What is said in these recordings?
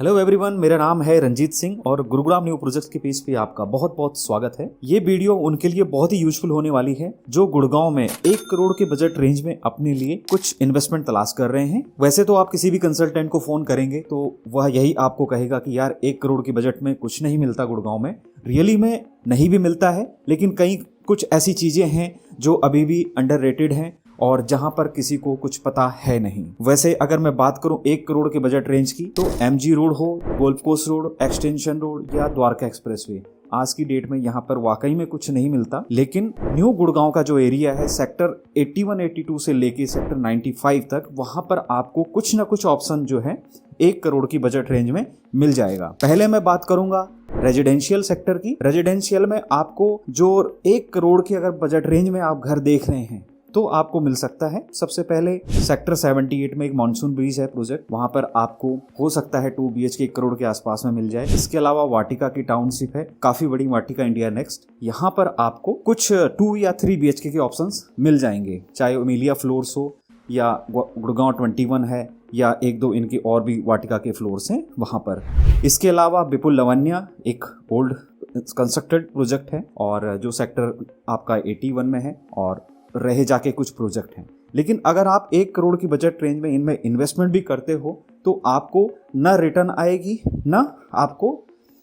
Hello everyone, मेरा नाम है रंजीत सिंह और गुरुग्राम न्यू प्रोजेक्ट्स के पेज पे आपका बहुत बहुत स्वागत है। ये वीडियो उनके लिए बहुत ही यूजफुल होने वाली है जो गुड़गांव में 1 करोड़ के बजट रेंज में अपने लिए कुछ इन्वेस्टमेंट तलाश कर रहे हैं। वैसे तो आप किसी भी कंसल्टेंट को फोन करेंगे तो वह यही आपको कहेगा कि यार 1 करोड़ के बजट में कुछ नहीं मिलता गुड़गांव में। रियली में नहीं भी मिलता है, लेकिन कई कुछ ऐसी चीजें हैं जो अभी भी अंडररेटेड हैं और जहां पर किसी को कुछ पता है नहीं। वैसे अगर मैं बात करूं 1 करोड़ के बजट रेंज की, तो MG रोड हो, गोल्फ कोस्ट रोड, एक्सटेंशन रोड या द्वारका एक्सप्रेसवे, आज की डेट में यहाँ पर वाकई में कुछ नहीं मिलता। लेकिन न्यू गुड़गांव का जो एरिया है सेक्टर 81-82 से लेके सेक्टर 95 तक, वहां पर आपको कुछ ना कुछ ऑप्शन जो है 1 करोड़ की बजट रेंज में मिल जाएगा। पहले मैं बात करूंगा रेजिडेंशियल सेक्टर की। रेजिडेंशियल में आपको जो 1 करोड़ की अगर बजट रेंज में आप घर देख रहे हैं तो आपको मिल सकता है। सबसे पहले सेक्टर 78 में एक मानसून ब्रिज है प्रोजेक्ट, वहां पर आपको हो सकता है 2 BHK 1 करोड़ के आसपास में मिल जाए। इसके अलावा वाटिका की टाउनशिप है, काफी बड़ी वाटिका, इंडिया नेक्स्ट, यहाँ पर आपको कुछ 2 या 3 BHK के ऑप्शंस मिल जाएंगे, चाहे ओमिलिया फ्लोर्स हो या गुड़गांव 21 है या 1-2 इनकी और भी वाटिका के फ्लोर्स हैं वहां पर। इसके अलावा विपुल लवन्या एक ओल्ड कंस्ट्रक्टेड प्रोजेक्ट है और जो सेक्टर आपका 81 में है, और रहे जाके कुछ प्रोजेक्ट हैं। लेकिन अगर आप 1 करोड़ की बजट रेंज में इनमें इन्वेस्टमेंट भी करते हो तो आपको न रिटर्न आएगी, न आपको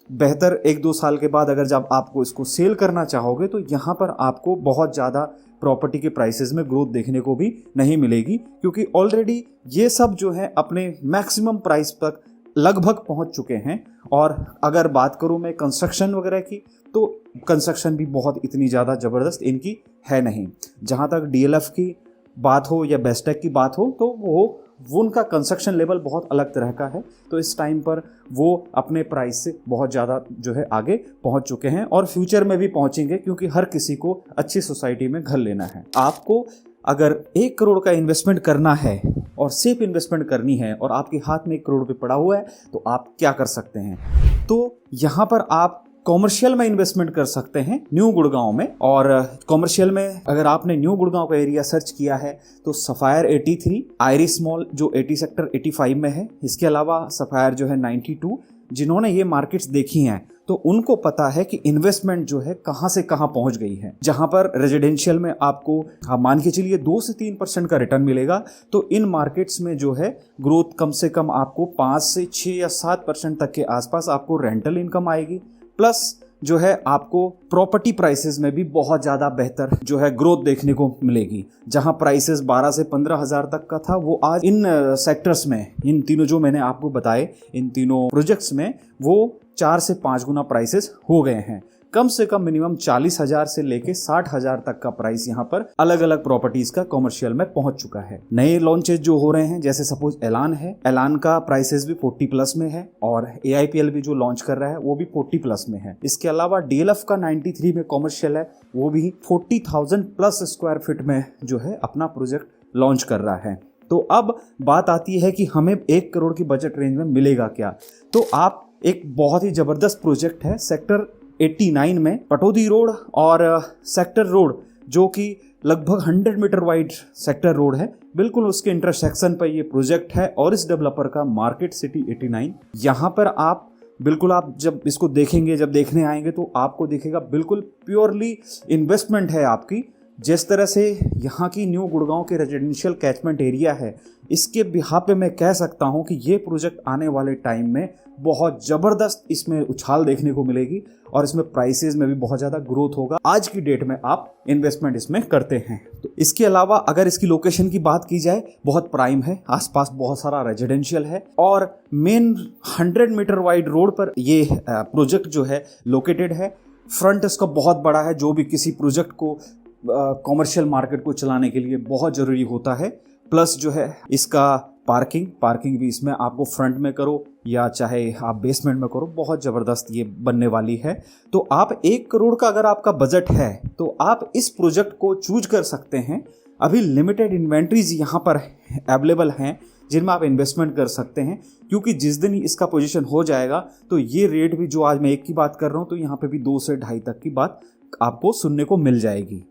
बेहतर 1-2 साल के बाद अगर जब आपको इसको सेल करना चाहोगे तो यहाँ पर आपको बहुत ज़्यादा प्रॉपर्टी के प्राइसेस में ग्रोथ देखने को भी नहीं मिलेगी, क्योंकि ऑलरेडी ये सब जो है अपने मैक्सिमम प्राइस तक लगभग पहुंच चुके हैं। और अगर बात करूं मैं कंस्ट्रक्शन वगैरह की, तो कंस्ट्रक्शन भी बहुत इतनी ज़्यादा ज़बरदस्त इनकी है नहीं। जहां तक DLF की बात हो या बेस्टेक की बात हो, तो वो उनका कंस्ट्रक्शन लेवल बहुत अलग तरह का है। तो इस टाइम पर वो अपने प्राइस से बहुत ज़्यादा जो है आगे पहुंच चुके हैं और फ्यूचर में भी पहुंचेंगे, क्योंकि हर किसी को अच्छी सोसाइटी में घर लेना है। आपको अगर 1 करोड़ का इन्वेस्टमेंट करना है और सेफ इन्वेस्टमेंट करनी है और आपके हाथ में 1 करोड़ रुपये पड़ा हुआ है, तो आप क्या कर सकते हैं? तो यहाँ पर आप कॉमर्शियल में इन्वेस्टमेंट कर सकते हैं न्यू गुड़गांव में। और कॉमर्शियल में अगर आपने न्यू गुड़गांव का एरिया सर्च किया है तो सफायर 83, आइरिस मॉल जो 80 सेक्टर 85 में है, इसके अलावा सफायर जो है 92, जिन्होंने ये मार्केट्स देखी हैं तो उनको पता है कि इन्वेस्टमेंट जो है कहां से कहां पहुंच गई है। जहां पर रेजिडेंशियल में आपको आप मान के चलिए 2 से 3% का रिटर्न मिलेगा, तो इन मार्केट्स में जो है ग्रोथ कम से कम आपको 5 से 6 या 7% तक के आसपास आपको रेंटल इनकम आएगी। प्लस जो है आपको प्रॉपर्टी प्राइसेस में भी बहुत ज़्यादा बेहतर जो है ग्रोथ देखने को मिलेगी। जहां प्राइसेस 12 से 15 हज़ार तक का था, वो आज इन सेक्टर्स में, इन तीनों जो मैंने आपको बताए, इन तीनों प्रोजेक्ट्स में वो 4 से 5 गुना प्राइसेस हो गए हैं। कम से कम मिनिमम 40,000 से लेके 60,000 तक का प्राइस यहाँ पर अलग अलग प्रॉपर्टीज का कॉमर्शियल में पहुंच चुका है। नए लॉन्चेस जो हो रहे हैं, जैसे सपोज एलान है, एलान का प्राइसेस भी 40+ में है, और AIPL भी जो लॉन्च कर रहा है वो भी 40+ में है। इसके अलावा DLF का 93 में कॉमर्शियल है, वो भी 40,000+ स्क्वायर फीट में जो है अपना प्रोजेक्ट लॉन्च कर रहा है। तो अब बात आती है कि हमें 1 करोड़ की बजट रेंज में मिलेगा क्या? तो आप एक बहुत ही जबरदस्त प्रोजेक्ट है सेक्टर 89 में पटौदी रोड और सेक्टर रोड, जो कि लगभग 100 मीटर वाइड सेक्टर रोड है, बिल्कुल उसके इंटरसेक्शन पर ये प्रोजेक्ट है। और इस डेवलपर का मार्केट सिटी 89, यहाँ पर आप बिल्कुल, आप जब इसको देखेंगे, जब देखने आएंगे तो आपको दिखेगा बिल्कुल प्योरली इन्वेस्टमेंट है आपकी। जिस तरह से यहाँ की न्यू गुड़गांव के रेजिडेंशियल कैचमेंट एरिया है, इसके बिहाफ पे मैं कह सकता हूँ कि ये प्रोजेक्ट आने वाले टाइम में बहुत ज़बरदस्त इसमें उछाल देखने को मिलेगी और इसमें प्राइसेस में भी बहुत ज़्यादा ग्रोथ होगा आज की डेट में आप इन्वेस्टमेंट इसमें करते हैं तो। इसके अलावा अगर इसकी लोकेशन की बात की जाए, बहुत प्राइम है, आसपास बहुत सारा रेजिडेंशियल है और मेन 100 मीटर वाइड रोड पर ये प्रोजेक्ट जो है लोकेटेड है। फ्रंट इसका बहुत बड़ा है, जो भी किसी प्रोजेक्ट को कॉमर्शियल मार्केट को चलाने के लिए बहुत ज़रूरी होता है। प्लस जो है इसका पार्किंग भी इसमें आपको फ्रंट में करो या चाहे आप बेसमेंट में करो, बहुत ज़बरदस्त ये बनने वाली है। तो आप 1 करोड़ का अगर आपका बजट है तो आप इस प्रोजेक्ट को चूज कर सकते हैं। अभी लिमिटेड इन्वेंट्रीज यहाँ पर अवेलेबल हैं जिनमें आप इन्वेस्टमेंट कर सकते हैं, क्योंकि जिस दिन इसका पोजीशन हो जाएगा तो ये रेट भी, जो आज मैं 1 की बात कर रहा हूँ, तो यहाँ पे भी 2 से 2.5 तक की बात आपको सुनने को मिल जाएगी।